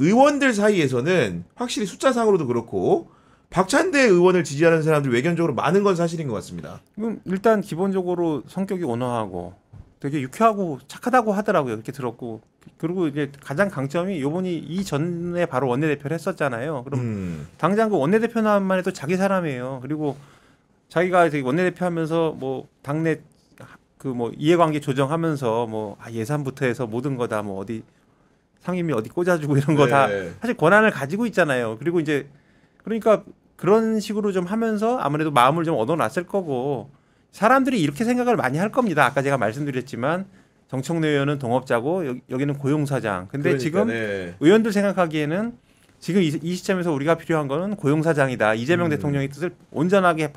의원들 사이에서는 확실히 숫자상으로도 그렇고 박찬대 의원을 지지하는 사람들이 외견적으로 많은 건 사실인 것 같습니다. 일단 기본적으로 성격이 온화하고 되게 유쾌하고 착하다고 하더라고요. 이렇게 들었고 그리고 이제 가장 강점이 이번이 이전에 바로 원내대표를 했었잖아요. 그럼 당장 그 원내대표만 해도 자기 사람이에요. 그리고 자기가 이제 원내대표 하면서 뭐 당내 그 뭐 이해관계 조정하면서 뭐 예산부터 해서 모든 거 다 뭐 어디 상임위 어디 꽂아주고 이런 거 다 사실 권한을 가지고 있잖아요. 그리고 이제 그러니까 그런 식으로 좀 하면서 아무래도 마음을 좀 얻어놨을 거고 사람들이 이렇게 생각을 많이 할 겁니다. 아까 제가 말씀드렸지만 정청래 의원은 동업자고 여기는 고용사장. 근데 그러니까, 지금 의원들 생각하기에는 지금 이 시점에서 우리가 필요한 거는 고용사장이다. 이재명 대통령의 뜻을 온전하게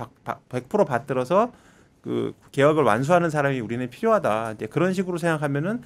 100% 받들어서 그 개혁을 완수하는 사람이 우리는 필요하다. 이제 그런 식으로 생각하면은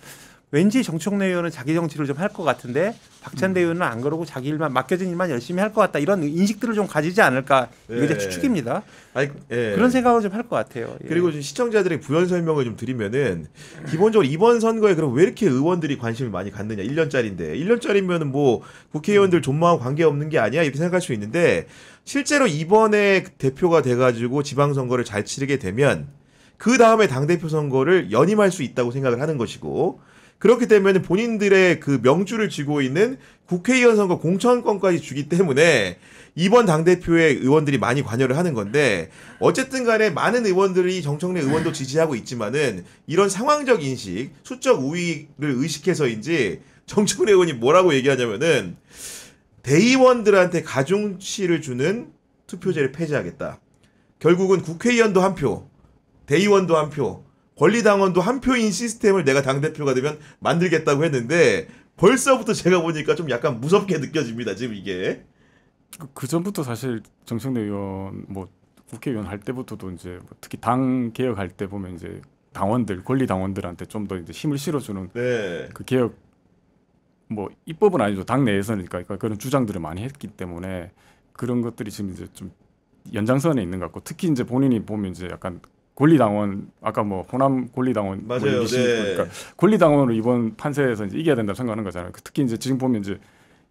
왠지 정청래 의원은 자기 정치를 좀 할 것 같은데 박찬대 의원은 안 그러고 자기 일만 맡겨진 일만 열심히 할 것 같다. 이런 인식들을 좀 가지지 않을까. 이게 제 추측입니다. 아니, 그런 생각을 좀 할 것 같아요. 그리고 좀 시청자들의 부연 설명을 좀 드리면은 기본적으로 이번 선거에 그럼 왜 이렇게 의원들이 관심을 많이 갖느냐. 1년짜리인데 1년짜리면은 뭐 국회의원들 존망하고 관계없는 게 아니야 이렇게 생각할 수 있는데 실제로 이번에 대표가 돼가지고 지방선거를 잘 치르게 되면 그 다음에 당대표 선거를 연임할 수 있다고 생각을 하는 것이고 그렇기 때문에 본인들의 그 명주를 쥐고 있는 국회의원 선거 공천권까지 주기 때문에 이번 당대표의 의원들이 많이 관여를 하는 건데 어쨌든 간에 많은 의원들이 정청래 의원도 지지하고 있지만은 이런 상황적 인식, 수적 우위를 의식해서인지 정청래 의원이 뭐라고 얘기하냐면은 대의원들한테 가중치를 주는 투표제를 폐지하겠다. 결국은 국회의원도 한 표, 대의원도 한 표, 권리당원도 한 표인 시스템을 내가 당대표가 되면 만들겠다고 했는데 벌써부터 제가 보니까 좀 약간 무섭게 느껴집니다. 지금 이게. 그 전부터 사실 정청래 의원 뭐 국회의원 할 때부터도 이제 뭐 특히 당 개혁할 때 보면 이제 당원들 권리 당원들한테 좀 더 이제 힘을 실어주는 그 개혁 뭐 입법은 아니죠. 당 내에서니까 그러니까 그런 주장들을 많이 했기 때문에 그런 것들이 지금 이제 좀 연장선에 있는 것 같고 특히 이제 본인이 보면 이제 약간 권리당원 아까 뭐 호남 권리당원 맞아요. 뭐 그러니까 권리당원으로 이번 판세에서 이제 이겨야 된다고 생각하는 거잖아요. 특히 이제 지금 보면 이제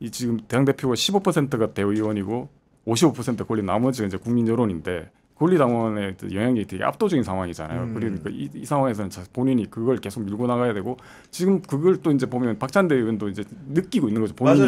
이 지금 당 대표가 15%가 대의원이고 55% 권리 나머지가 이제 국민 여론인데 권리당원의 영향력이 되게 압도적인 상황이잖아요. 그러니까 이 상황에서는 본인이 그걸 계속 밀고 나가야 되고 지금 그걸 또 이제 보면 박찬대 의원도 이제 느끼고 있는 거죠. 본인이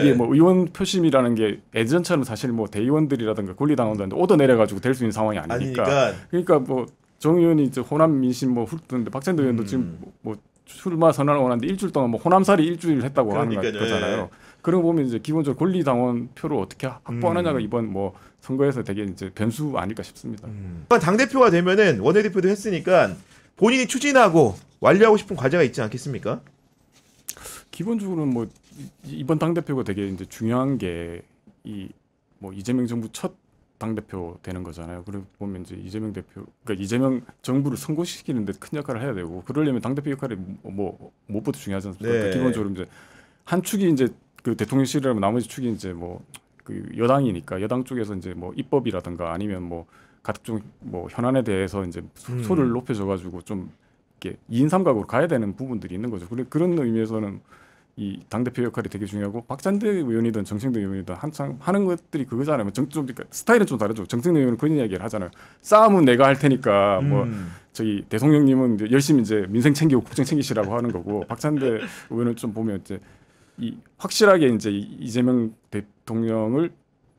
이게 뭐 의원 표심이라는 게 예전처럼 사실 뭐 대의원들이라든가 권리당원들한테 얻어 내려가지고 될 수 있는 상황이 아니니까. 그러니까 뭐 정 의원이 이제 호남 민심 뭐 훑던데 박찬대 의원도 지금 뭐 출마 선언을 원하는데 일주일 동안 뭐 호남살이 일주일 했다고 하는 거잖아요. 그러고 보면 이제 기본적으로 권리당원 표를 어떻게 확보하느냐가 이번 뭐 선거에서 되게 이제 변수 아닐까 싶습니다. 당 대표가 되면은 원내대표도 했으니까 본인이 추진하고 완료하고 싶은 과제가 있지 않겠습니까? 기본적으로는 뭐 이번 당 대표가 되게 이제 중요한 게 이 뭐 이재명 정부 첫 당 대표 되는 거잖아요. 그리고 보면 이제 이재명 대표, 그러니까 이재명 정부를 성공시키는데 큰 역할을 해야 되고 그러려면 당 대표 역할이 뭐 무엇보다 중요하지 않습니까? 기본적으로 이제 한 축이 이제 그 대통령실이라면 나머지 축이 이제 뭐 그 여당이니까 여당 쪽에서 이제 뭐 입법이라든가 아니면 뭐 각종 뭐 현안에 대해서 이제 소를 높여줘가지고 좀 이렇게 2인 3각으로 가야 되는 부분들이 있는 거죠. 그런 의미에서는 이 당대표 역할이 되게 중요하고 박찬대 의원이든 정청래 의원이든 한창 하는 것들이 그거잖아요. 좀 그러니까 스타일은 좀 다르죠. 정청래 의원은 그런 이야기를 하잖아요. 싸움은 내가 할 테니까 뭐 저기 대통령님은 이제 열심히 이제 민생 챙기고 국정 챙기시라고 하는 거고 박찬대 의원은 좀 보면 이제 이 확실하게 이제 이재명 대통령을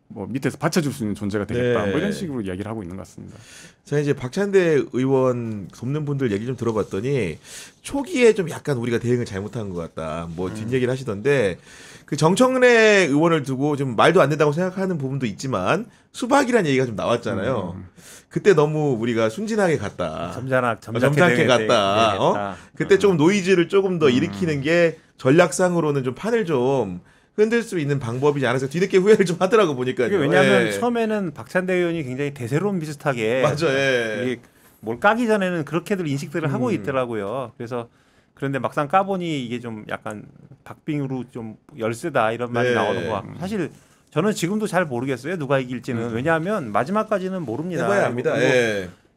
뭐 밑에서 받쳐줄 수 있는 존재가 되겠다. 뭐 이런 식으로 이야기를 하고 있는 것 같습니다. 제가 이제 박찬대 의원 돕는 분들 얘기 좀 들어봤더니 초기에 좀 약간 우리가 대응을 잘못한 것 같다. 뭐 뒷얘기를 하시던데 그 정청래 의원을 두고 좀 말도 안 된다고 생각하는 부분도 있지만 수박이라는 얘기가 좀 나왔잖아요. 그때 너무 우리가 순진하게 갔다. 점잖게 갔다. 그때 좀 노이즈를 조금 더 일으키는 게 전략상으로는 좀 판을 좀 흔들 수 있는 방법이지 않아서 뒤늦게 후회를 좀 하더라고 보니까요. 왜냐하면 처음에는 박찬대 의원이 굉장히 대세론 비슷하게 이게 뭘 까기 전에는 그렇게들 인식들을 하고 있더라고요. 그래서 그런데 막상 까보니 이게 좀 약간 박빙으로 좀 열세다 이런 말이 나오는 것 같고 사실 저는 지금도 잘 모르겠어요. 누가 이길지는. 왜냐하면 마지막까지는 모릅니다. 해봐야 합니다.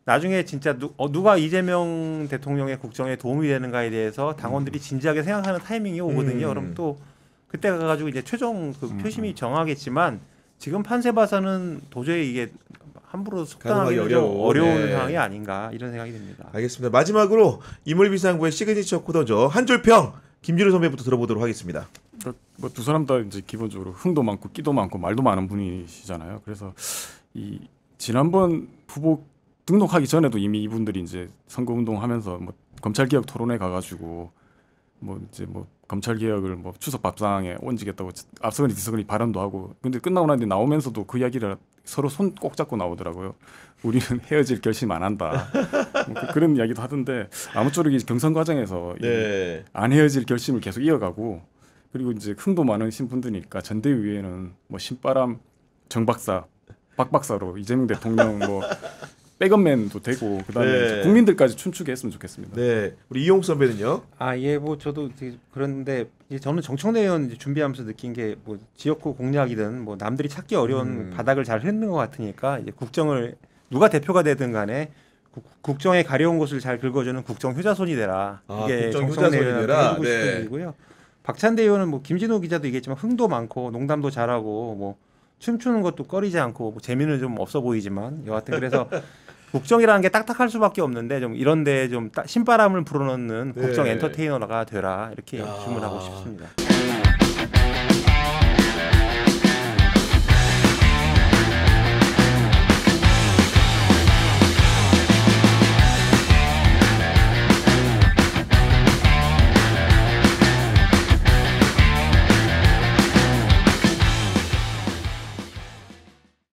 나중에 진짜 누가 이재명 대통령의 국정에 도움이 되는가에 대해서 당원들이 진지하게 생각하는 타이밍이 오거든요. 그럼 또 그때 가가지고 이제 최종 그 표심이 정하겠지만 지금 판세 봐서는 도저히 이게 함부로 가능하기 속당하기 어려운 네. 상황이 아닌가 이런 생각이 듭니다. 알겠습니다. 마지막으로 인물비상구의 시그니처 코너죠. 한 줄 평 김진우 선배부터 들어보도록 하겠습니다. 뭐 두 사람 다 이제 기본적으로 흥도 많고 끼도 많고 말도 많은 분이시잖아요. 그래서 이 지난번 후보 등록하기 전에도 이미 이분들이 이제 선거운동하면서 뭐 검찰개혁 토론회 가가지고 뭐 이제 뭐 검찰개혁을 뭐 추석 밥상에 얹겠다고 앞서거니 뒤서거니 발언도 하고 근데 끝나고 나니 나오면서도 그 이야기를 서로 손 꼭 잡고 나오더라고요. 우리는 헤어질 결심 안 한다. 뭐 그런 이야기도 하던데 아무쪼록 이 경선 과정에서 네. 안 헤어질 결심을 계속 이어가고 그리고 이제 흥도 많으신 분들이니까 전대위에는 뭐 신바람 정 박사, 박 박사로 이재명 대통령 뭐 백업맨도 되고 그다음에 네. 이제 국민들까지 춤추게 했으면 좋겠습니다. 네. 우리 이용수 선배는요? 예, 뭐 저도 그런데 이제 저는 정청래 의원 이제 준비하면서 느낀 게 뭐 지역구 공략이든 뭐 남들이 찾기 어려운 바닥을 잘 했는 것 같으니까 이제 국정을 누가 대표가 되든 간에 국정에 가려운 곳을 잘 긁어주는 국정 효자손이 되라. 이게 국정 정청래 효자손이 의원한테 되라. 해주고 싶은 네. 얘기고요. 박찬대 의원은 뭐 김진호 기자도 얘기했지만 흥도 많고 농담도 잘하고 뭐 춤추는 것도 꺼리지 않고 뭐 재미는 좀 없어 보이지만 여하튼 그래서 국정이라는 게 딱딱할 수밖에 없는데 좀 이런데 좀 신바람을 불어넣는 네. 국정 엔터테이너가 되라 이렇게 야. 주문하고 싶습니다.